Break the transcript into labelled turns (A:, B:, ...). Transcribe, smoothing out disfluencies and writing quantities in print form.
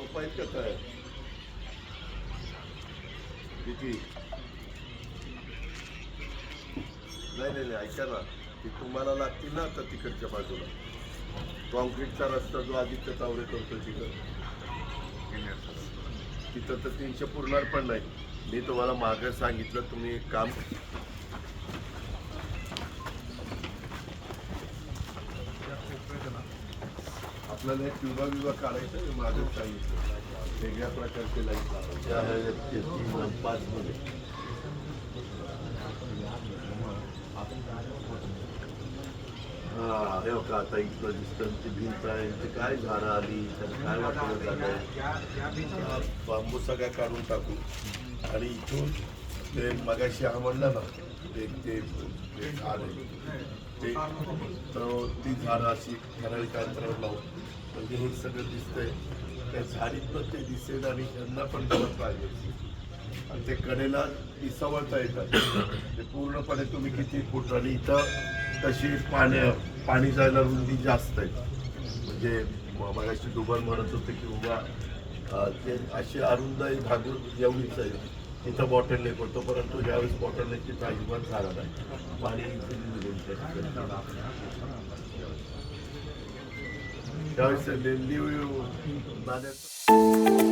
A: रोप आहेत का काय किती? नाही नाही नाही, ऐका ना, ती तुम्हाला लागतील ना आता तिकडच्या बाजूला कॉन्क्रीटचा रस्ता जो आदित्य तावरे करतो तिथं तर 300 पुरणार पण नाही. मी तुम्हाला मागे सांगितलं, तुम्ही एक काम आपल्याला एक विभाग काढायचा, मागे सांगितलं वेगळ्या प्रकारचे लाईट लावायचे 3-5 मध्ये. हा हे बघा, आता इथलं दिसतं ती भिंत आहे, ती काय झाडं आली, त्याला काय वाटलं झालं, बांबू सगळ्या काढून टाकू आणि इथून ते मगाशी हा म्हणलं ना ते झाड आहे ते, तर ती झाडं अशी ठराविक अंतरावर लावून, म्हणजे हे सगळं दिसतंय त्या झाडीतनं ते दिसेल आणि त्यांना पण गवत पाहिजे आणि ते कडेला विसवळता येतात ते पूर्णपणे. तुम्ही किती फूट, आणि इथं तशी पाणी जायला रुंदी जास्त आहे, म्हणजे मगाशी डुबन म्हणत होते की उभा ते अशी अरुंदाई भागून एवढीच आहे. तिथं बॉटल नेक होतो, परंतु ज्यावेळेस बॉटल नेक तिथं अजिबात झाला नाही, पाणी त्यावेळेस नाल्यात